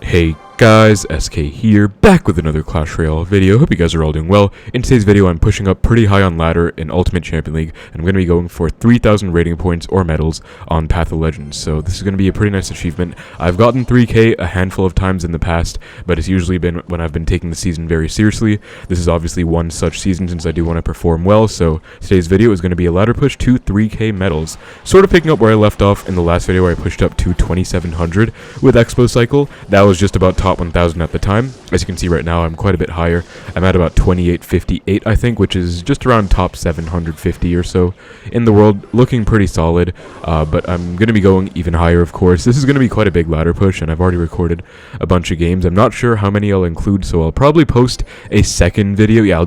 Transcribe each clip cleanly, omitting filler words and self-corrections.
Hey guys, SK here, back with another Clash Royale video. Hope you guys are all doing well. In today's video, I'm pushing up pretty high on ladder in Ultimate Champion League, and I'm going to be going for 3,000 rating points or medals on Path of Legends. So this is going to be a pretty nice achievement. I've gotten 3k a handful of times in the past, but it's usually been when I've been taking the season very seriously. This is obviously one such season since I do want to perform well, so today's video is going to be a ladder push to 3k medals. Sort of picking up where I left off in the last video where I pushed up to 2,700 with Xbow cycle. That was just about top 1,000 at the time. As you can see right now, I'm quite a bit higher. I'm at about 2,858, I think, which is just around top 750 or so in the world. Looking pretty solid, but I'm going to be going even higher, of course. This is going to be quite a big ladder push, and I've already recorded a bunch of games. I'm not sure how many I'll include, so I'll probably post a second video. Yeah, I'll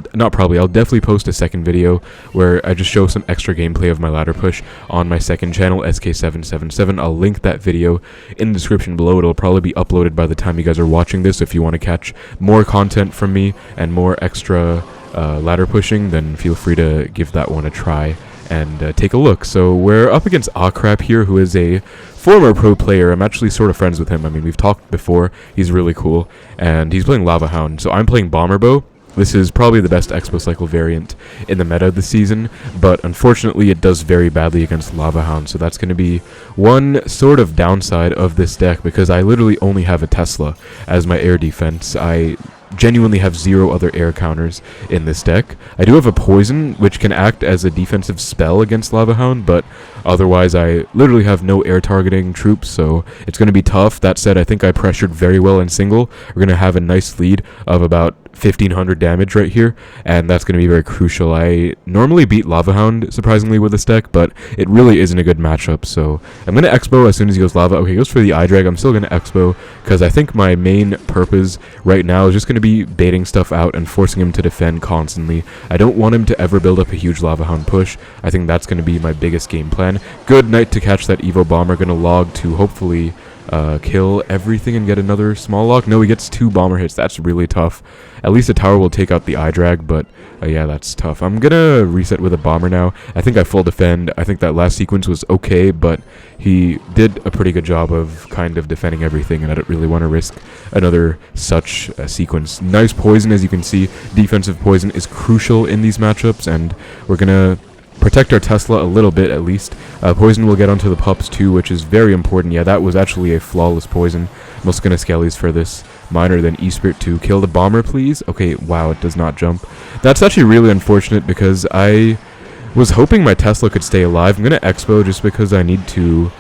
definitely post a second video where I just show some extra gameplay of my ladder push on my second channel, SK777. I'll link that video in the description below. It'll probably be uploaded by the time you guys are watching this. If you want to catch more content from me and more extra ladder pushing, then feel free to give that one a try and take a look. So we're up against Akrap here, who is a former pro player. I'm actually sort of friends with him. I mean, we've talked before. He's really cool, and he's playing Lavahound. So I'm playing Bomber Bow. This is probably the best Xbow cycle variant in the meta this season, but unfortunately it does very badly against Lavahound, so that's going to be one sort of downside of this deck, because I literally only have a Tesla as my air defense. I genuinely have zero other air counters in this deck. I do have a poison, which can act as a defensive spell against Lavahound, but otherwise I literally have no air targeting troops, so it's going to be tough. That said, I think I pressured very well in single. We're going to have a nice lead of about 1,500 damage right here, and that's going to be very crucial. I normally beat Lavahound, surprisingly, with this deck, but it really isn't a good matchup, so I'm going to Xbow as soon as he goes Lava. Okay, he goes for the EDrag. I'm still going to Xbow, because I think my main purpose right now is just going to be baiting stuff out and forcing him to defend constantly. I don't want him to ever build up a huge Lavahound push. I think that's going to be my biggest game plan. Good night to catch that Evo Bomber. Going to log to hopefully kill everything and get another small log. No, he gets 2 bomber hits. That's really tough. At least the tower will take out the EDrag, but yeah, that's tough. I'm gonna reset with a bomber now. I think I full defend. I think that last sequence was okay, but he did a pretty good job of kind of defending everything, and I don't really want to risk another such sequence. Nice poison, as you can see. Defensive poison is crucial in these matchups, and we're gonna protect our Tesla a little bit, at least. Poison will get onto the pups too, which is very important. Yeah, that was actually a flawless poison. I'm also going to Skeles for this miner, then E-Spirit to kill the bomber, please. Okay, wow, it does not jump. That's actually really unfortunate, because I was hoping my Tesla could stay alive. I'm going to Expo just because I need to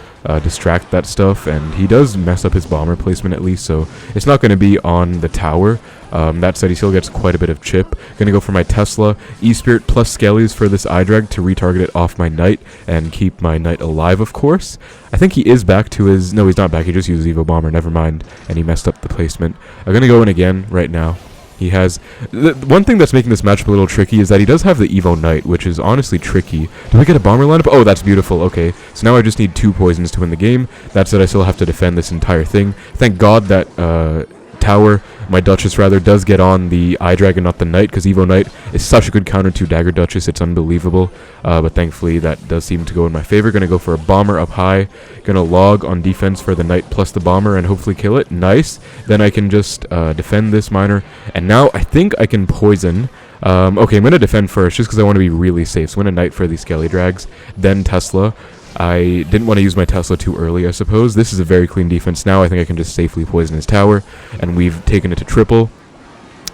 distract that stuff, and he does mess up his bomber placement at least, so it's not going to be on the tower. That said, he still gets quite a bit of chip. Gonna go for my Tesla, E-Spirit plus Skeles for this EDrag to retarget it off my Knight and keep my Knight alive, of course. I think he is back to his... No, he's not back. He just used Evo Bomber. Never mind. And he messed up the placement. I'm gonna go in again right now. He has... one thing that's making this matchup a little tricky is that he does have the Evo Knight, which is honestly tricky. Do I get a bomber lineup? Oh, that's beautiful. Okay, so now I just need 2 poisons to win the game. That said, I still have to defend this entire thing. Thank God that tower, my Duchess rather, does get on the EDrag and not the Knight, because Evo Knight is such a good counter to Dagger Duchess. It's unbelievable, but thankfully that does seem to go in my favor. Gonna go for a bomber up high. Gonna log on defense for the Knight plus the bomber and hopefully kill it. Nice. Then I can just defend this miner, and now I think I can poison. Okay, I'm gonna defend first just because I want to be really safe. So I'm gonna Knight for these Skelly drags, then Tesla. I didn't want to use my Tesla too early, I suppose. This is a very clean defense now. I think I can just safely poison his tower, and we've taken it to triple.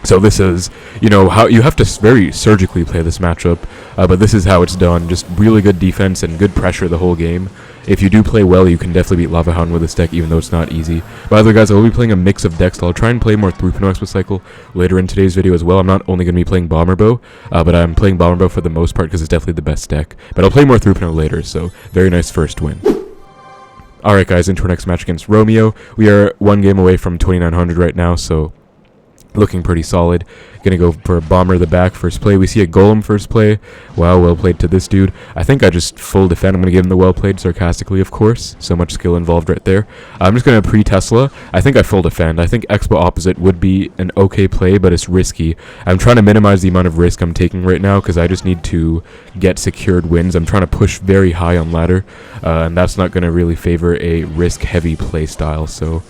So this is, you know, how you have to very surgically play this matchup, but this is how it's done. Just really good defense and good pressure the whole game. If you do play well, you can definitely beat Lavahound with this deck, even though it's not easy. By the way, guys, I will be playing a mix of decks. I'll try and play more 3.0 Xbow cycle later in today's video as well. I'm not only going to be playing Bomber Bow, but I'm playing Bomber Bow for the most part because it's definitely the best deck. But I'll play more 3.0 later, so very nice first win. Alright, guys, into our next match against Romeo. We are 1 game away from 2,900 right now, so looking pretty solid. Gonna go for a bomber the back first play. We see a Golem first play. Wow, well played to this dude. I think I just full defend. I'm gonna give him the well played, sarcastically, of course. So much skill involved right there. I'm just gonna pre-Tesla. I think I full defend. I think Xbow opposite would be an okay play, but it's risky. I'm trying to minimize the amount of risk I'm taking right now because I just need to get secured wins. I'm trying to push very high on ladder, and that's not gonna really favor a risk-heavy play style. So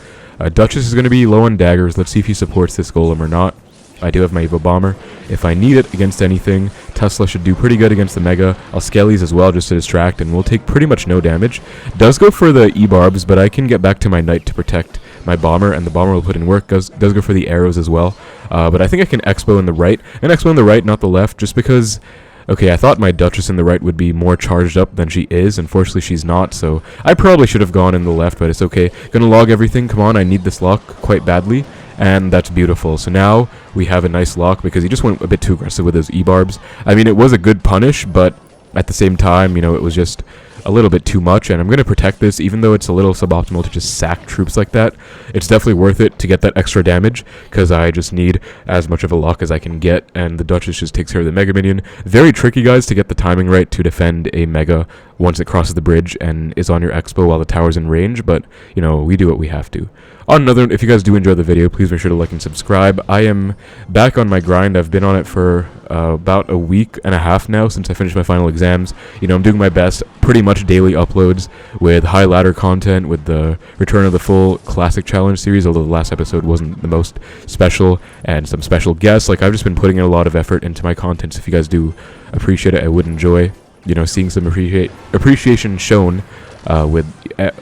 Duchess is going to be low on daggers. Let's see if he supports this Golem or not. I do have my Evo Bomber. If I need it against anything, Tesla should do pretty good against the Mega. I'll Skeles as well just to distract, and we'll take pretty much no damage. Does go for the E-Barbs, but I can get back to my Knight to protect my Bomber, and the Bomber will put in work. Does go for the arrows as well. But I think I can Xbow in the right. And Xbow in the right, not the left, just because... Okay, I thought my Duchess in the right would be more charged up than she is. Unfortunately, she's not, so I probably should have gone in the left, but it's okay. Gonna log everything. Come on, I need this lock quite badly. And that's beautiful. So now we have a nice lock because he just went a bit too aggressive with those E-Barbs. I mean, it was a good punish, but at the same time, you know, it was just a little bit too much. And I'm going to protect this, even though it's a little suboptimal to just sack troops like that. It's definitely worth it to get that extra damage because I just need as much of a lock as I can get. And the Duchess just takes care of the Mega Minion. Very tricky, guys, to get the timing right to defend a Mega once it crosses the bridge and is on your Xbow while the tower's in range. But, you know, we do what we have to. On another note, if you guys do enjoy the video, please make sure to like and subscribe. I am back on my grind. I've been on it for about a week and a half now since I finished my final exams. You know, I'm doing my best, pretty much daily uploads with high ladder content, with the return of the full classic challenge series, although the last episode wasn't the most special, and some special guests. Like, I've just been putting in a lot of effort into my content, so if you guys do appreciate it, I would enjoy, you know, seeing some appreciation shown with,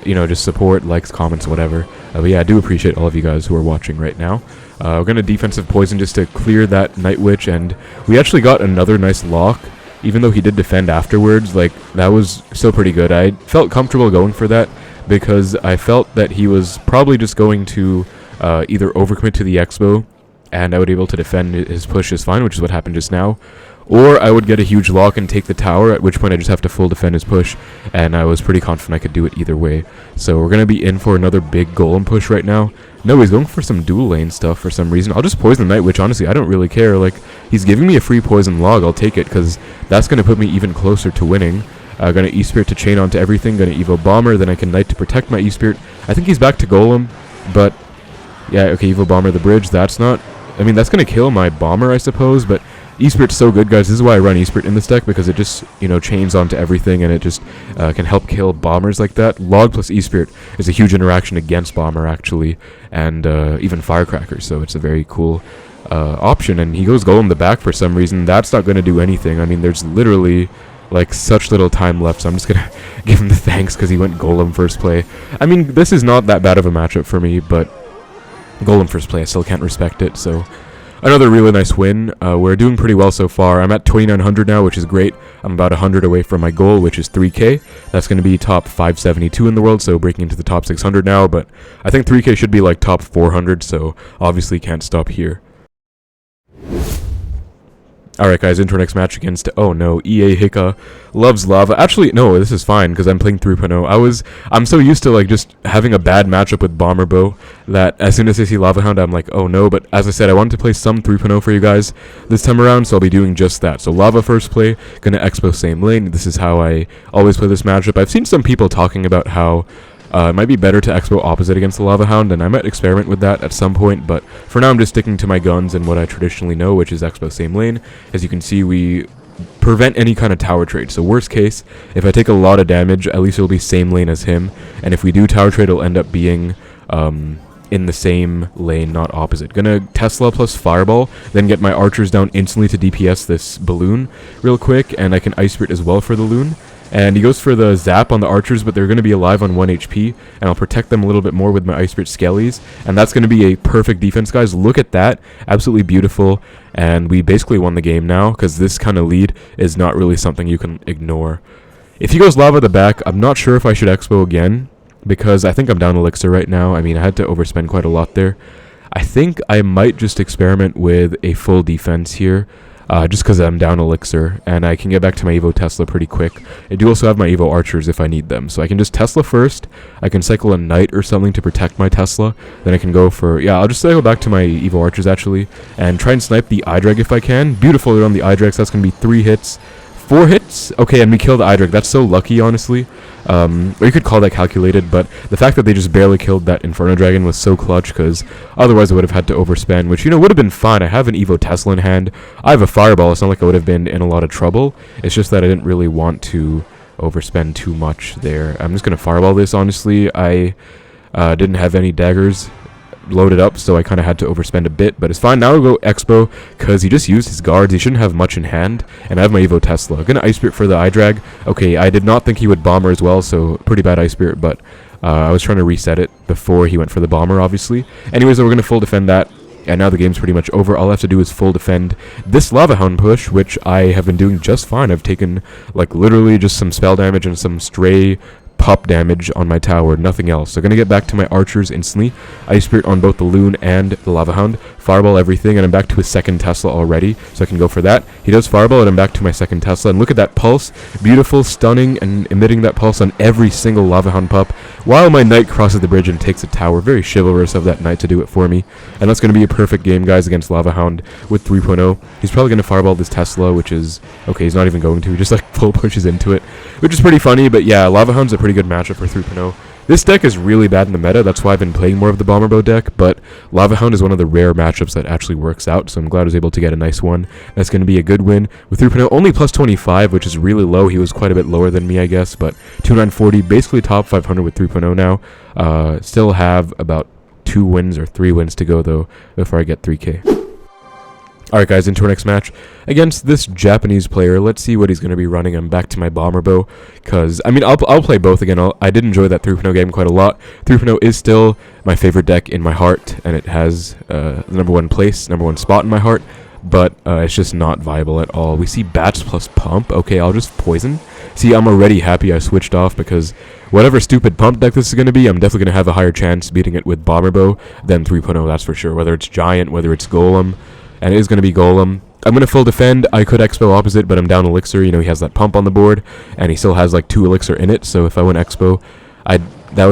you know, just support, likes, comments, whatever. But yeah, I do appreciate all of you guys who are watching right now. We're going to defensive poison just to clear that Night Witch, and we actually got another nice lock, even though he did defend afterwards. Like, that was still pretty good. I felt comfortable going for that because I felt that he was probably just going to either overcommit to the Xbow, and I would be able to defend his push just fine, which is what happened just now. Or I would get a huge lock and take the tower, at which point I just have to full defend his push, and I was pretty confident I could do it either way. So we're going to be in for another big Golem push right now. No, he's going for some dual lane stuff for some reason. I'll just poison the Night Witch, honestly, I don't really care. Like, he's giving me a free poison log, I'll take it, because that's going to put me even closer to winning. Gonna E-Spirit to chain onto everything, gonna Evo Bomber, then I can Knight to protect my E-Spirit. I think he's back to Golem, but... Yeah, okay, Evo Bomber the bridge, that's not... I mean, that's gonna kill my Bomber, I suppose, but... E-Spirit's so good, guys. This is why I run E-Spirit in this deck, because it just, you know, chains onto everything, and it just can help kill bombers like that. Log plus E-Spirit is a huge interaction against Bomber, actually, and even Firecracker, so it's a very cool option. And he goes Golem the back for some reason. That's not going to do anything. I mean, there's literally, like, such little time left, so I'm just going to give him the thanks because he went Golem first play. I mean, this is not that bad of a matchup for me, but Golem first play, I still can't respect it, so... Another really nice win. We're doing pretty well so far. I'm at 2,900 now, which is great. I'm about 100 away from my goal, which is 3K. That's going to be top 572 in the world, so breaking into the top 600 now. But I think 3K should be like top 400, so obviously can't stop here. Alright guys, into our next match against, oh no, EA Hika loves lava. Actually, no, this is fine, because I'm playing 3.0. I'm so used to, like, just having a bad matchup with Bomber Bow, that as soon as I see Lavahound, I'm like, oh no, but as I said, I wanted to play some 3.0 for you guys this time around, so I'll be doing just that. So Lava first play, gonna Xbow same lane. This is how I always play this matchup. I've seen some people talking about how it might be better to Xbow opposite against the Lavahound, and I might experiment with that at some point, but for now I'm just sticking to my guns and what I traditionally know, which is Xbow same lane. As you can see, we prevent any kind of tower trade, so worst case, if I take a lot of damage, at least it'll be same lane as him, and if we do tower trade, it'll end up being in the same lane, not opposite. Gonna Tesla plus Fireball, then get my archers down instantly to DPS this balloon real quick, and I can Ice Spirit as well for the loon. And he goes for the zap on the archers, but they're going to be alive on 1 HP, and I'll protect them a little bit more with my Ice Spirit Skeles, and that's going to be a perfect defense, guys. Look at that. Absolutely beautiful, and we basically won the game now, because this kind of lead is not really something you can ignore. If he goes Lava the back, I'm not sure if I should Xbow again, because I think I'm down Elixir right now. I mean, I had to overspend quite a lot there. I think I might just experiment with a full defense here. Just because I'm down Elixir, and I can get back to my Evo Tesla pretty quick. I do also have my Evo Archers if I need them, so I can just Tesla first, I can cycle a Knight or something to protect my Tesla, then I can go for, yeah, I'll just cycle back to my Evo Archers actually, and try and snipe the EDrag if I can. Beautiful on the EDrag, so that's going to be 3 hits. 4 hits? Okay, and we killed the EDrag. That's so lucky, honestly. Or you could call that calculated, but the fact that they just barely killed that Inferno Dragon was so clutch, because otherwise I would have had to overspend, which, you know, would have been fine. I have an Evo Tesla in hand. I have a Fireball. It's not like I would have been in a lot of trouble. It's just that I didn't really want to overspend too much there. I'm just going to Fireball this, honestly. I didn't have any daggers loaded up, so I kind of had to overspend a bit, but it's fine. Now I'll go Xbow, because he just used his guards. He shouldn't have much in hand, and I have my Evo Tesla. Gonna Ice Spirit for the EDrag. Okay, I did not think he would Bomber as well, so pretty bad Ice Spirit, but I was trying to reset it before he went for the Bomber, obviously. Anyways, we're gonna full defend that, and now the game's pretty much over. All I have to do is full defend this Lavahound push, which I have been doing just fine. I've taken, like, literally just some spell damage and some stray pop damage on my tower, nothing else. So gonna get back to my archers instantly. Ice Spirit on both the Loon and the Lavahound. Fireball everything, and I'm back to his second Tesla already, so I can go for that. He does Fireball, and I'm back to my second Tesla. And look at that pulse. Beautiful, stunning, and emitting that pulse on every single Lavahound pup, while my knight crosses the bridge and takes a tower. Very chivalrous of that knight to do it for me. And that's gonna be a perfect game, guys, against Lavahound with 3.0. He's probably gonna Fireball this Tesla, which is... okay, he's not even going to. He just, like, full pushes into it, which is pretty funny. But yeah, Lavahound's a pretty good matchup for 3.0. This deck is really bad in the meta, that's why I've been playing more of the Bomber Bow deck, but Lavahound is one of the rare matchups that actually works out, so I'm glad I was able to get a nice one. That's going to be a good win. With 3.0, only plus 25, which is really low. He was quite a bit lower than me, I guess, but 2940, basically top 500 with 3.0 now. Still have about 2 wins or 3 wins to go, though, before I get 3k. Alright guys, into our next match against this Japanese player. Let's see what he's going to be running. I'm back to my Bomber Bow, because, I mean, I'll play both again. I did enjoy that 3.0 game quite a lot. 3.0 is still my favorite deck in my heart, and it has the number one spot in my heart, but it's just not viable at all. We see Bats plus Pump. Okay, I'll just Poison. See, I'm already happy I switched off, because whatever stupid Pump deck this is going to be, I'm definitely going to have a higher chance beating it with Bomber Bow than 3.0, that's for sure. Whether it's Giant, whether it's Golem, and it is going to be Golem. I'm going to full defend. I could Xbow opposite, but I'm down Elixir. You know, he has that pump on the board, and he still has like 2 Elixir in it, so if I went Xbow, that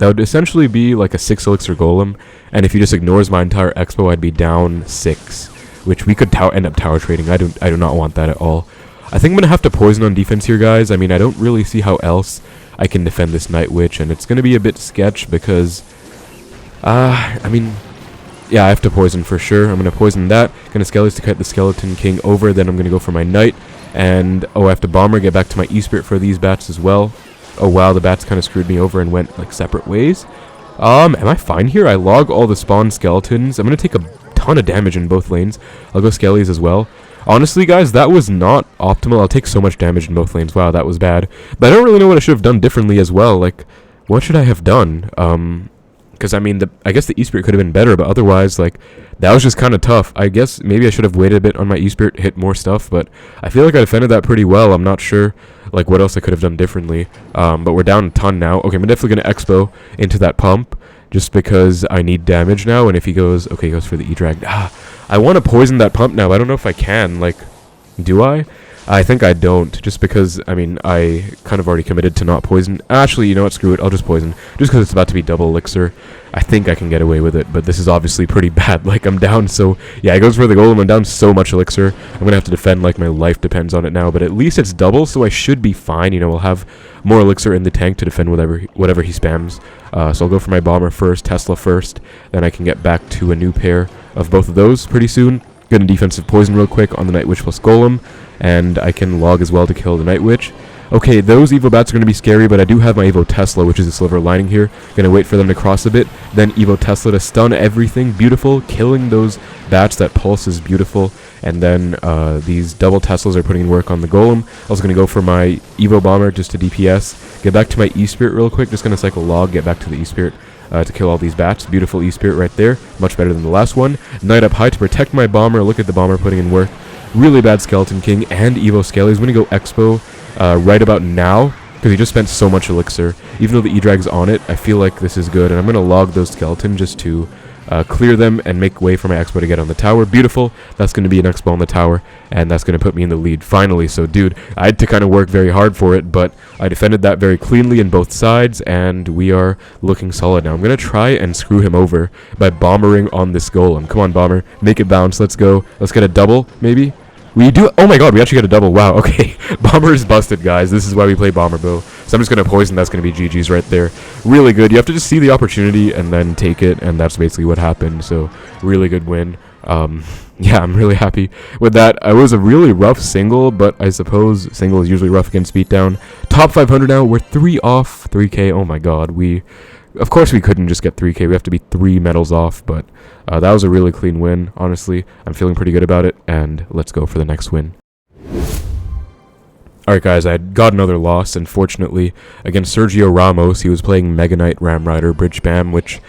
would essentially be like a 6 Elixir Golem, and if he just ignores my entire Xbow, I'd be down 6, which we could end up tower trading. I do not want that at all. I think I'm going to have to Poison on defense here, guys. I mean, I don't really see how else I can defend this Night Witch, and it's going to be a bit sketch because, I mean... yeah, I have to Poison for sure. I'm going to Poison that. Going to Skeles to cut the Skeleton King over. Then I'm going to go for my Knight. And, oh, I have to Bomber, get back to my E-Spirit for these bats as well. Oh, wow, the bats kind of screwed me over and went, like, separate ways. Am I fine here? I log all the spawn skeletons. I'm going to take a ton of damage in both lanes. I'll go Skeles as well. Honestly, guys, that was not optimal. I'll take so much damage in both lanes. Wow, that was bad. But I don't really know what I should have done differently as well. Like, what should I have done? Because, I mean, I guess the E-Spirit could have been better, but otherwise, like, that was just kind of tough. I guess maybe I should have waited a bit on my E-Spirit, hit more stuff, but I feel like I defended that pretty well. I'm not sure, like, what else I could have done differently. But we're down a ton now. Okay, I'm definitely going to Xbow into that pump, just because I need damage now, and if he goes... okay, he goes for the EDrag. I want to Poison that pump now. I don't know if I can. Like, do I? I think I don't, just because, I mean, I kind of already committed to not Poison. Actually, you know what, screw it, I'll just Poison. Just because it's about to be double Elixir. I think I can get away with it, but this is obviously pretty bad. Like, I'm down so... yeah, it goes for the Golem, I'm down so much Elixir. I'm going to have to defend like my life depends on it now, but at least it's double, so I should be fine. You know, I'll have more Elixir in the tank to defend whatever he spams. So I'll go for my Bomber first, Tesla first, then I can get back to a new pair of both of those pretty soon. Get a defensive Poison real quick on the Night Witch plus Golem, and I can log as well to kill the Night Witch. Okay, those Evo Bats are going to be scary, but I do have my Evo Tesla, which is a silver lining here. Gonna wait for them to cross a bit, then Evo Tesla to stun everything. Beautiful, killing those bats. That pulse is beautiful. And then these double Teslas are putting in work on the Golem. I was going to go for my Evo Bomber just to DPS. Get back to my E-Spirit real quick. Just going to cycle log, get back to the E-Spirit. To kill all these bats. Beautiful E-Spirit right there. Much better than the last one. Knight up high to protect my Bomber. Look at the Bomber putting in work. Really bad Skeleton King and Evo Skeles. I'm going to go Xbow right about now, because he just spent so much Elixir. Even though the E-Drag's on it, I feel like this is good. And I'm going to log those Skeleton just to clear them and make way for my Xbow to get on the tower. Beautiful. That's going to be an Xbow on the tower, and that's going to put me in the lead finally. So, dude, I had to kind of work very hard for it, but I defended that very cleanly in both sides, and we are looking solid now. I'm going to try and screw him over by bombering on this Golem. Come on, Bomber. Make it bounce. Let's go. Let's get a double, maybe. We do... oh my god, we actually get a double. Wow, okay. Bomber is busted, guys. This is why we play Bomber Bow. So I'm just going to Poison. That's going to be GG's right there. Really good. You have to just see the opportunity and then take it, and that's basically what happened. So, really good win. Yeah, I'm really happy with that. I was a really rough single, but I suppose single is usually rough against beatdown. Top 500 now. We're 3 off 3k. Oh my god. We Of course, we couldn't just get 3k. We have to be 3 medals off, but that was a really clean win, honestly. I'm feeling pretty good about it, and let's go for the next win. Alright guys, I got another loss, unfortunately, against Sergio Ramos. He was playing Mega Knight Ram Rider Bridge Spam, which,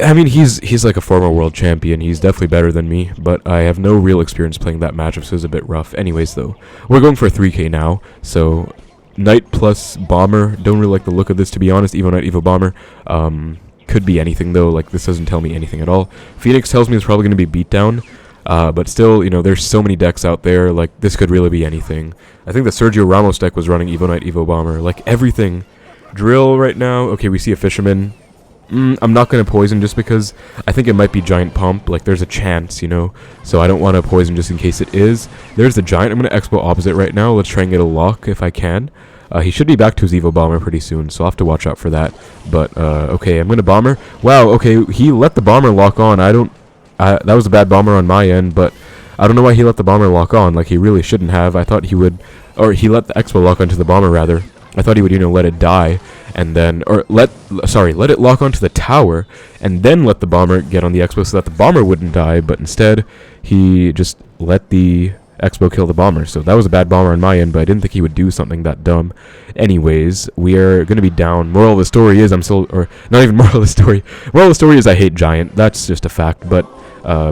I mean, he's like a former world champion. He's definitely better than me, but I have no real experience playing that matchup, so it was a bit rough. Anyways, though, we're going for a 3k now, so Knight plus Bomber. Don't really like the look of this, to be honest. Evo Knight, Evo Bomber. Could be anything, though. Like, this doesn't tell me anything at all. Phoenix tells me it's probably going to be Beatdown. But still, you know, there's so many decks out there, like, this could really be anything. I think the Sergio Ramos deck was running Evo Knight, Evo Bomber, like, everything. Drill right now, okay, we see a Fisherman. I'm not going to poison just because I think it might be Giant Pump, like, there's a chance, you know, so I don't want to poison just in case it is. There's the Giant, I'm going to Xbow opposite right now, let's try and get a lock if I can. He should be back to his Evo Bomber pretty soon, so I'll have to watch out for that. But, okay, I'm going to Bomber. Wow, okay, he let the Bomber lock on, that was a bad Bomber on my end, but I don't know why he let the Bomber lock on. Like, he really shouldn't have. I thought he would, or he let the Xbow lock onto the Bomber, rather. I thought he would, you know, let it die, and then, or let it lock onto the tower, and then let the Bomber get on the Xbow so that the Bomber wouldn't die, but instead, he just let the Xbow kill the Bomber. So that was a bad Bomber on my end, but I didn't think he would do something that dumb. Anyways, we are going to be down. Moral of the story is or not even moral of the story. Moral of the story is I hate Giant. That's just a fact, but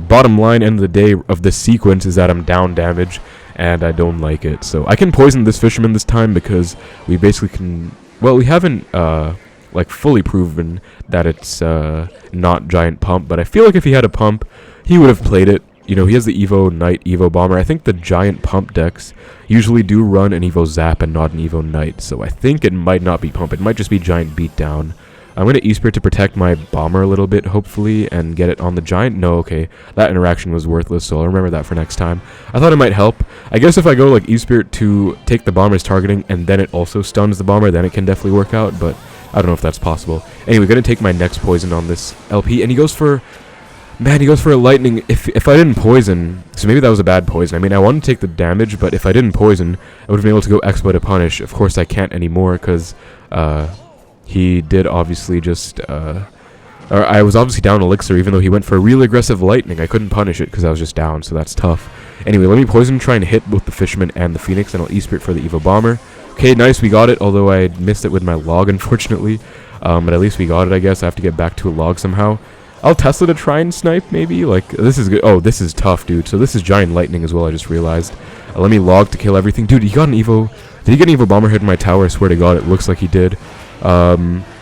bottom line, end of the day of this sequence is that I'm down damage, and I don't like it. So I can poison this Fisherman this time because we basically can... Well, we haven't, like, fully proven that it's not Giant Pump, but I feel like if he had a Pump, he would have played it. You know, he has the Evo Knight, Evo Bomber. I think the Giant Pump decks usually do run an Evo Zap and not an Evo Knight, so I think it might not be Pump. It might just be Giant Beatdown. I'm going to E-Spirit to protect my Bomber a little bit, hopefully, and get it on the Giant. No, okay. That interaction was worthless, so I'll remember that for next time. I thought it might help. I guess if I go, like, E-Spirit to take the Bomber's targeting, and then it also stuns the Bomber, then it can definitely work out, but I don't know if that's possible. Anyway, going to take my next poison on this LP, and he goes for... Man, he goes for a Lightning. If I didn't poison... So maybe that was a bad poison. I mean, I wanted to take the damage, but if I didn't poison, I would have been able to go Xbow to punish. Of course, I can't anymore, because... he did obviously just, or I was obviously down Elixir, even though he went for a really aggressive Lightning. I couldn't punish it because I was just down, so that's tough. Anyway, let me poison, try and hit both the Fisherman and the Phoenix, and I'll E-Spirit for the Evo Bomber. Okay, nice, we got it, although I missed it with my log, unfortunately. But at least we got it, I guess. I have to get back to a log somehow. I'll Tesla to try and snipe, maybe? Like, this is good. Oh, this is tough, dude. So this is Giant Lightning as well, I just realized. Let me log to kill everything. Dude, he got an Evo... Did he get an Evo Bomber hit in my tower? I swear to God, it looks like he did. I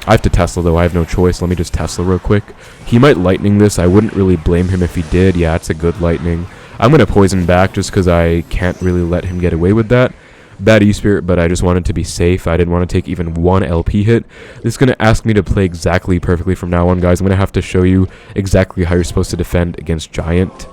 have to Tesla, though. I have no choice. Let me just Tesla real quick. He might Lightning this. I wouldn't really blame him if he did. Yeah, it's a good Lightning. I'm going to poison back just because I can't really let him get away with that. Bad E-Spirit, but I just wanted to be safe. I didn't want to take even one LP hit. This is going to ask me to play exactly perfectly from now on, guys. I'm going to have to show you exactly how you're supposed to defend against Giant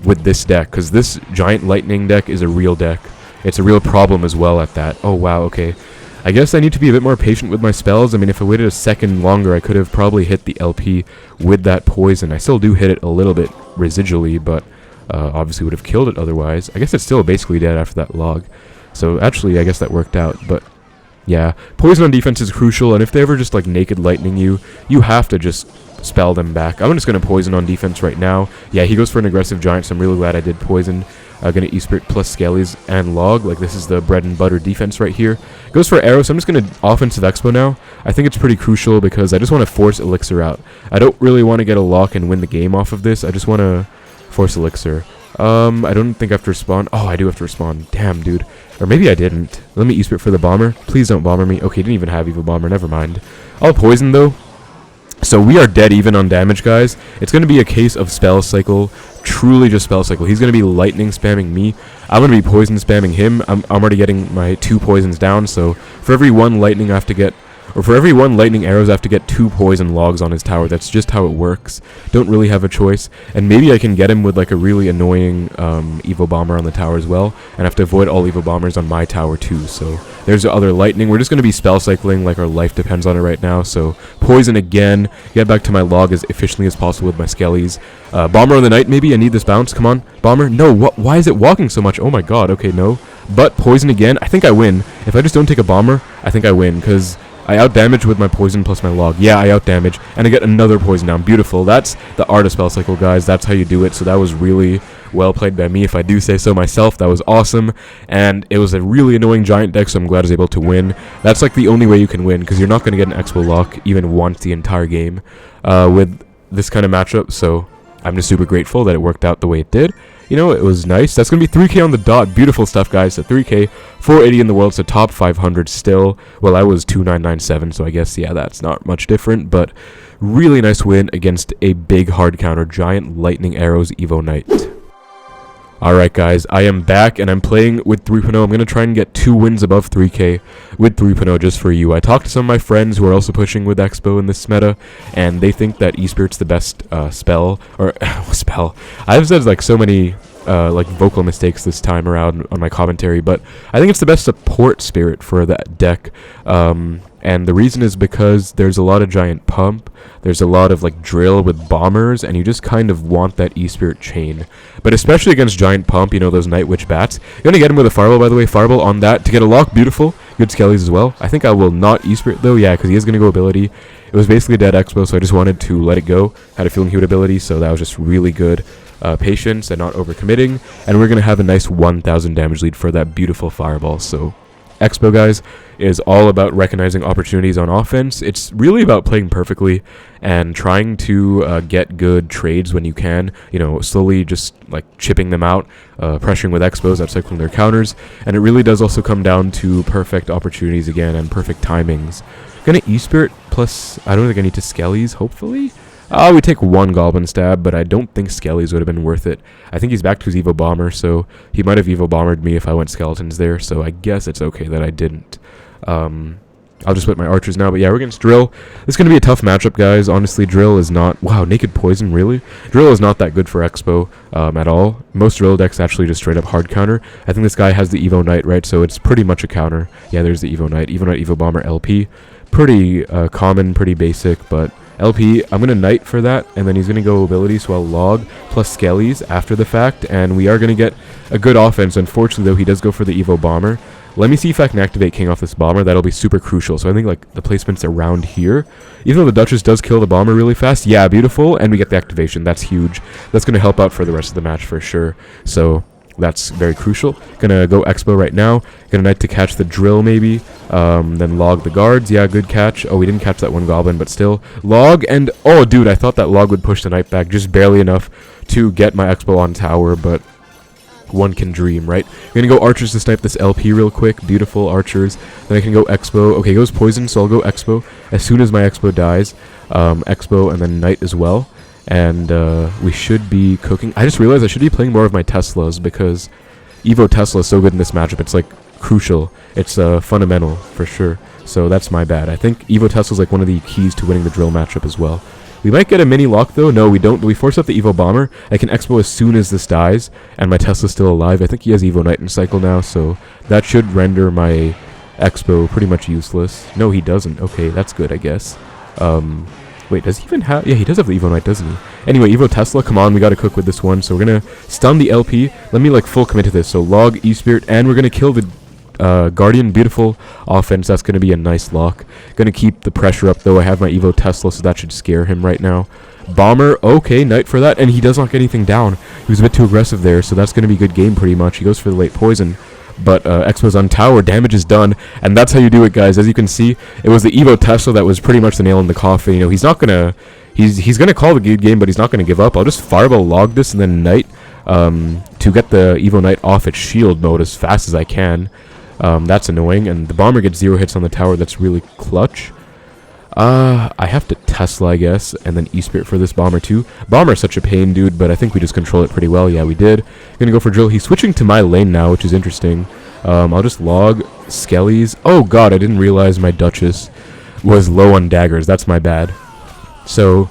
with this deck, because this Giant Lightning deck is a real deck. It's a real problem as well at that. Oh, wow, okay. I guess I need to be a bit more patient with my spells. I mean, if I waited a second longer, I could have probably hit the LP with that poison. I still do hit it a little bit residually, but obviously would have killed it otherwise. I guess it's still basically dead after that log. So actually, I guess that worked out, but yeah. Poison on defense is crucial, and if they ever just like naked lightning you, you have to just spell them back. I'm just going to poison on defense right now. Yeah, he goes for an aggressive Giant, so I'm really glad I did poison. Going to E-Spirit plus Skeles and log. Like, this is the bread and butter defense right here. Goes for arrow, so I'm just going to offensive Expo now. I think it's pretty crucial because I just want to force Elixir out. I don't really want to get a lock and win the game off of this. I just want to force Elixir. I don't think I have to respond. Oh, I do have to respond. Damn, dude. Or maybe I didn't. Let me E-Spirit for the Bomber. Please don't Bomber me. Okay, didn't even have Evo Bomber. Never mind. I'll poison, though. So we are dead even on damage, guys. It's going to be a case of Spell Cycle. Truly just Spell Cycle. He's going to be Lightning spamming me. I'm going to be Poison spamming him. I'm already getting my 2 poisons down. So for every 1 Lightning I have to get... Or for every 1 lightning arrows, I have to get 2 poison logs on his tower. That's just how it works. Don't really have a choice. And maybe I can get him with like a really annoying Evo Bomber on the tower as well. And I have to avoid all Evo Bombers on my tower too. So there's the other lightning. We're just going to be spell cycling like our life depends on it right now. So poison again. Get back to my log as efficiently as possible with my Skeles. Bomber on the night maybe. I need this bounce. Come on. Bomber. No. Why is it walking so much? Oh my god. Okay, no. But poison again. I think I win. If I just don't take a Bomber, I think I win. Because... I outdamage with my poison plus my log. Yeah, I outdamage, and I get another poison down. Beautiful. That's the art of spell cycle, guys. That's how you do it. So that was really well played by me, if I do say so myself. That was awesome, and it was a really annoying giant deck, so I'm glad I was able to win. That's like the only way you can win, because you're not going to get an Xbow lock even once the entire game with this kind of matchup, so I'm just super grateful that it worked out the way it did. You know, it was nice. That's going to be 3K on the dot. Beautiful stuff, guys. So 3K, 480 in the world, so top 500 still. Well, I was 2997, so I guess, yeah, that's not much different, but really nice win against a big hard counter, Giant Lightning Arrows Evo Knight. Alright guys, I am back and I'm playing with 3.0. I'm going to try and get 2 wins above 3K with 3.0 just for you. I talked to some of my friends who are also pushing with Xbow in this meta, and they think that E-Spirit's the best spell, or spell. I've said like so many like vocal mistakes this time around on my commentary, but I think it's the best support spirit for that deck. And the reason is because there's a lot of giant pump, there's a lot of like drill with bombers, and you just kind of want that E-Spirit chain. But especially against giant pump, you know, those Night Witch bats. You're gonna get him with a fireball, by the way. Fireball on that to get a lock. Beautiful. Good Skeles as well. I think I will not E-Spirit though, yeah, because he is gonna go ability. It was basically a dead Xbow, so I just wanted to let it go. Had a feeling he would ability, so that was just really good. Patience and not overcommitting, and we're gonna have a nice 1000 damage lead for that beautiful fireball. So Xbow, guys, is all about recognizing opportunities on offense. It's really about playing perfectly and trying to get good trades when you can, you know, slowly just like chipping them out, pressuring with Xbows, outcycling their counters, and it really does also come down to perfect opportunities again and perfect timings. Gonna E-Spirit plus, I don't think I need to Skeles, hopefully. We take 1 Goblin stab, but I don't think Skeles would have been worth it. I think he's back to his Evo Bomber, so he might have Evo Bombered me if I went Skeletons there, so I guess it's okay that I didn't. I'll just put my archers now, but yeah, we're against Drill. This is going to be a tough matchup, guys. Honestly, Drill is not... Wow, Naked Poison, really? Drill is not that good for Xbow at all. Most Drill decks actually just straight up hard counter. I think this guy has the Evo Knight, right? So it's pretty much a counter. Yeah, there's the Evo Knight. Evo Knight, Evo Bomber, LP. Pretty common, pretty basic, but... LP, I'm going to Knight for that, and then he's going to go ability, so I'll log plus Skeles after the fact, and we are going to get a good offense. Unfortunately, though, he does go for the Evo Bomber. Let me see if I can activate King off this Bomber. That'll be super crucial. So I think, like, the placement's around here. Even though the Duchess does kill the Bomber really fast. Yeah, beautiful, and we get the activation. That's huge. That's going to help out for the rest of the match for sure. So... that's very crucial. Gonna go Xbow right now. Gonna Knight to catch the Drill maybe. Then log the guards. Yeah, good catch. Oh, we didn't catch that 1 Goblin, but still. Log and... oh, dude, I thought that log would push the Knight back just barely enough to get my Xbow on tower, but one can dream, right? I'm gonna go Archers to snipe this LP real quick. Beautiful Archers. Then I can go Xbow. Okay, goes Poison, so I'll go Xbow as soon as my Xbow dies. Xbow and then Knight as well. And we should be cooking. I just realized I should be playing more of my Teslas because Evo Tesla is so good in this matchup. It's like crucial. It's fundamental for sure. So that's my bad. I think Evo Tesla is like one of the keys to winning the Drill matchup as well. We might get a mini lock though. No, we don't. We force up the Evo Bomber. I can Expo as soon as this dies, and my Tesla's still alive. I think he has Evo Knight in cycle now, so that should render my Expo pretty much useless. No, he doesn't. Okay, that's good, I guess. Wait, does he even have... yeah, he does have the Evo Knight, doesn't he? Anyway, Evo Tesla, come on, we gotta cook with this one. So we're gonna stun the LP. Let me, like, full commit to this. So log E-Spirit, and we're gonna kill the Guardian. Beautiful offense. That's gonna be a nice lock. Gonna keep the pressure up, though. I have my Evo Tesla, so that should scare him right now. Bomber, okay, Knight for that, and he does not get anything down. He was a bit too aggressive there, so that's gonna be good game pretty much. He goes for the late poison. But Expo's on tower, damage is done, and that's how you do it, guys. As you can see, it was the Evo Tesla that was pretty much the nail in the coffin. You know, he's not gonna, he's gonna call the good game, but he's not gonna give up. I'll just fireball log this and then Knight to get the Evo Knight off its shield mode as fast as I can. That's annoying, and the bomber gets 0 hits on the tower. That's really clutch. I have to Tesla, I guess, and then E-Spirit for this bomber too. Bomber's such a pain, dude, but I think we just control it pretty well. Yeah, we did. Gonna go for Drill. He's switching to my lane now, which is interesting. I'll just log Skeles. Oh god, I didn't realize my Duchess was low on daggers. That's my bad. So,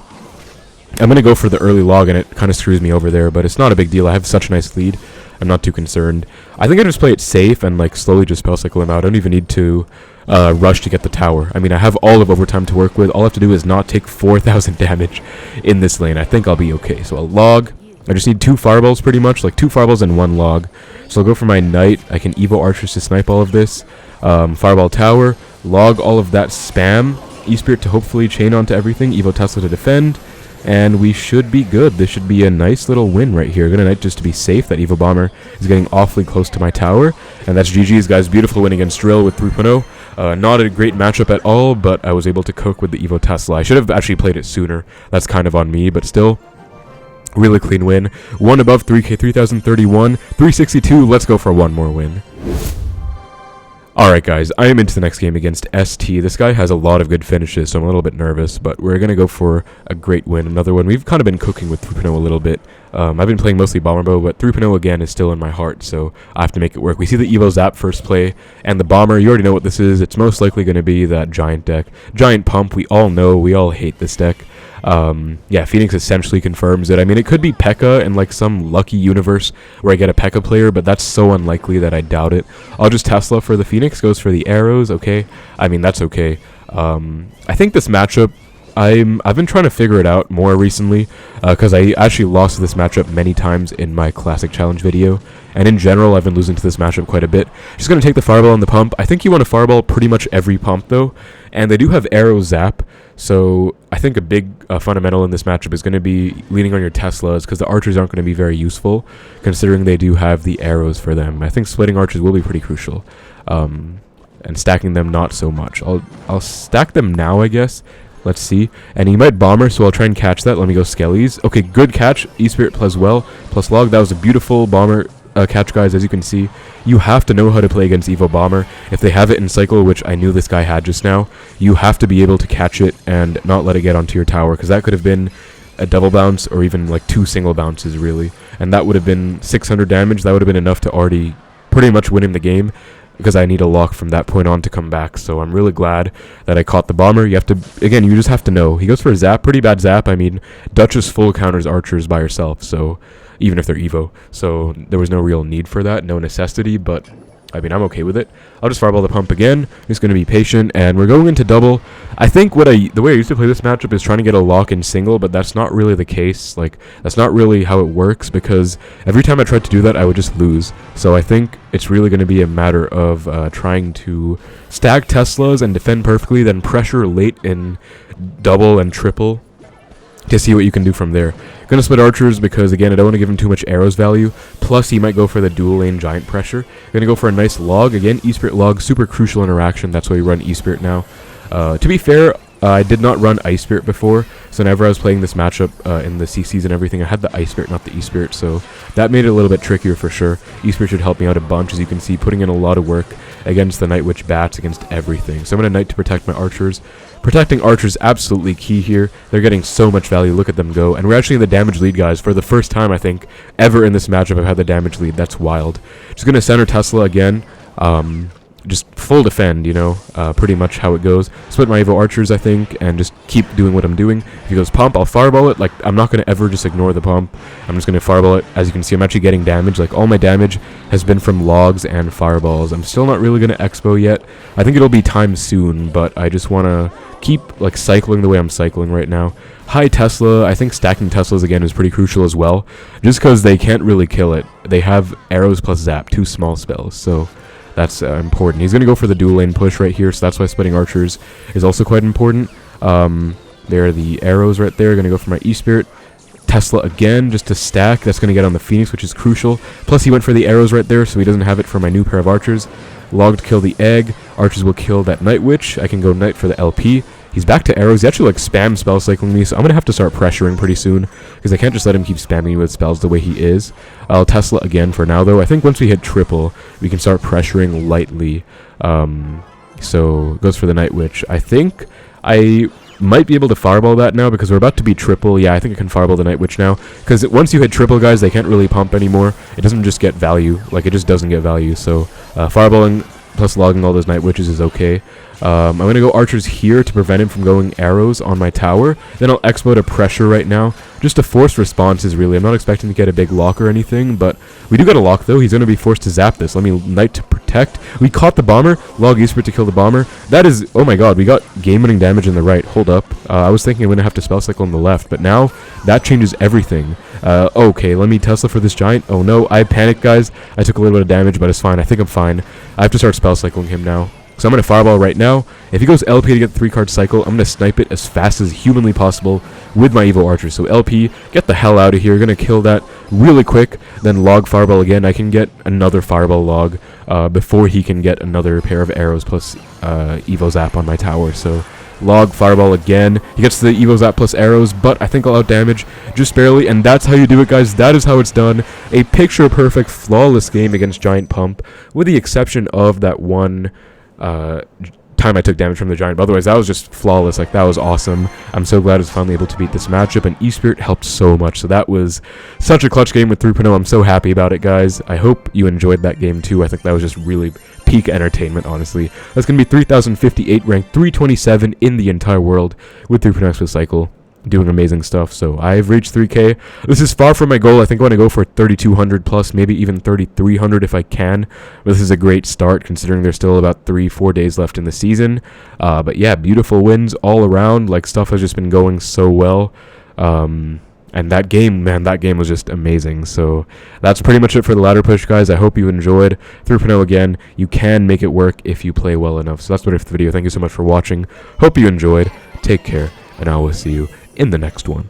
I'm gonna go for the early log, and it kind of screws me over there, but it's not a big deal. I have such a nice lead. I'm not too concerned. I think I just play it safe and like slowly just spell cycle him out. I don't even need to rush to get the tower. I mean, I have all of overtime to work with. All I have to do is not take 4,000 damage in this lane. I think I'll be okay. So I'll log. I just need 2 fireballs pretty much, like 2 fireballs and 1 log. So I'll go for my Knight. I can Evo Archers to snipe all of this. Fireball Tower, log all of that spam, E-Spirit to hopefully chain onto everything, Evo Tesla to defend, and we should be good. This should be a nice little win right here. Gonna Knight just to be safe. That Evo Bomber is getting awfully close to my tower, and that's GG's, guys. Beautiful win against Drill with 3.0. Not a great matchup at all, but I was able to cook with the Evo Tesla. I should have actually played it sooner. That's kind of on me, but still, really clean win. One above 3K, 3031, 362. Let's go for one more win. Alright guys, I am into the next game against ST. This guy has a lot of good finishes, so I'm a little bit nervous, but we're going to go for a great win. Another one. We've kind of been cooking with 3.0 a little bit. I've been playing mostly Bomber Bow, but 3.0 again is still in my heart, so I have to make it work. We see the Evo Zap first play, and the Bomber, you already know what this is. It's most likely going to be that Giant deck. Giant Pump, we all know, we all hate this deck. Yeah, Phoenix essentially confirms it. I mean, it could be P.E.K.K.A. in like some lucky universe where I get a P.E.K.K.A. player, but that's so unlikely that I doubt it. I'll just Tesla for the Phoenix, goes for the arrows, okay. I mean, that's okay. I think this matchup, I've been trying to figure it out more recently, because I actually lost this matchup many times in my Classic Challenge video, and in general, I've been losing to this matchup quite a bit. Just going to take the Fireball on the pump. I think you want to Fireball pretty much every pump, though, and they do have Arrow Zap, so I think a big fundamental in this matchup is going to be leaning on your Teslas, because the Archers aren't going to be very useful, considering they do have the arrows for them. I think splitting Archers will be pretty crucial, and stacking them not so much. I'll stack them now, I guess. Let's see. And he might Bomber, so I'll try and catch that. Let me go Skeles. Okay, good catch. E-Spirit plus well, plus log. That was a beautiful Bomber catch, guys. As you can see, you have to know how to play against Evo Bomber. If they have it in cycle, which I knew this guy had just now, you have to be able to catch it and not let it get onto your tower, because that could have been a double bounce or even like 2 single bounces, really. And that would have been 600 damage. That would have been enough to already pretty much win him the game, because I need a lock from that point on to come back. So I'm really glad that I caught the Bomber. You have to, again, you just have to know. He goes for a Zap, pretty bad Zap. I mean, Duchess full counters Archers by herself, so even if they're Evo. So there was no real need for that, no necessity, but I mean, I'm okay with it. I'll just Fireball the pump again. I'm just going to be patient, and we're going into double. I think the way I used to play this matchup is trying to get a lock in single, but that's not really the case. Like, that's not really how it works, because every time I tried to do that, I would just lose. So I think it's really going to be a matter of trying to stack Teslas and defend perfectly, then pressure late in double and triple to see what you can do from there. Gonna split Archers because, again, I don't want to give him too much arrows value. Plus, he might go for the dual lane Giant pressure. Gonna go for a nice log. Again, E-Spirit log, super crucial interaction. That's why we run E-Spirit now. To be fair, I did not run Ice Spirit before, so whenever I was playing this matchup in the CCs and everything, I had the Ice Spirit, not the E-Spirit, so that made it a little bit trickier for sure. E-Spirit should help me out a bunch, as you can see, putting in a lot of work against the Night Witch bats, against everything. So I'm going to Knight to protect my Archers. Protecting Archers absolutely key here. They're getting so much value. Look at them go. And we're actually in the damage lead, guys. For the first time, I think, ever in this matchup, I've had the damage lead. That's wild. Just going to center Tesla again. Just full defend, you know, pretty much how it goes. Split my Evo Archers, I think, and just keep doing what I'm doing. If he goes pump, I'll Fireball it. Like, I'm not going to ever just ignore the pump. I'm just going to Fireball it. As you can see, I'm actually getting damage. Like, all my damage has been from logs and Fireballs. I'm still not really going to Xbow yet. I think it'll be time soon, but I just want to keep, like, cycling the way I'm cycling right now. High Tesla. I think stacking Teslas again is pretty crucial as well, just because they can't really kill it. They have arrows plus Zap, 2 small spells, so that's important. He's going to go for the dual lane push right here, so that's why splitting Archers is also quite important. There are the arrows right there. Going to go for my E-Spirit. Tesla again, just to stack. That's going to get on the Phoenix, which is crucial. Plus, he went for the arrows right there, so he doesn't have it for my new pair of Archers. Log to kill the egg. Archers will kill that Night Witch. I can go Knight for the LP. He's back to arrows. He actually, like, spam spell cycling me, so I'm going to have to start pressuring pretty soon, because I can't just let him keep spamming me with spells the way he is. I'll Tesla again for now, though. I think once we hit triple, we can start pressuring lightly. So, goes for the Night Witch. I think I might be able to Fireball that now, because we're about to be triple. Yeah, I think I can Fireball the Night Witch now, because once you hit triple, guys, they can't really pump anymore. It doesn't just get value. Like, it just doesn't get value, so Fireballing plus logging all those Night Witches is okay. I'm going to go archers here to prevent him from going arrows on my tower. Then I'll Xbow to pressure right now. Just a forced responses, really. I'm not expecting to get a big lock or anything, but we do get a lock, though. He's going to be forced to zap this. Let me knight to protect. We caught the bomber. Log Esprit to kill the bomber. That is... Oh my god, we got game-winning damage in the right. Hold up. I was thinking I'm going to have to spell cycle on the left, but now that changes everything. Okay, let me Tesla for this giant. Oh no, I panicked, guys. I took a little bit of damage, but it's fine. I think I'm fine. I have to start spell cycling him now. So I'm going to fireball right now. If he goes LP to get the 3-card cycle, I'm going to snipe it as fast as humanly possible with my Evo Archer. So LP, get the hell out of here. Going to kill that really quick. Then log fireball again. I can get another fireball log before he can get another pair of arrows plus Evo Zap on my tower. So log fireball again. He gets the Evo Zap plus arrows, but I think I'll out damage just barely. And that's how you do it, guys. That is how it's done. A picture-perfect, flawless game against Giant Pump, with the exception of that one... time I took damage from the giant, but otherwise that was just flawless. Like, that was awesome. I'm so glad I was finally able to beat this matchup, and Esprit helped so much. So that was such a clutch game with 3.0. I'm so happy about it, guys. I hope you enjoyed that game too. I think that was just really peak entertainment, honestly. That's gonna be 3058 ranked, 327 in the entire world with 3.0 Expo cycle, doing amazing stuff. So I've reached 3K. This is far from my goal. I think I want to go for 3,200 plus, maybe even 3,300 if I can. But this is a great start considering there's still about 3-4 days left in the season. But yeah, beautiful wins all around. Like, stuff has just been going so well. And that game, man, that game was just amazing. So that's pretty much it for the ladder push, guys. I hope you enjoyed. 3.0 again, you can make it work if you play well enough. So that's what it for the video. Thank you so much for watching. Hope you enjoyed. Take care, and I will see you in the next one.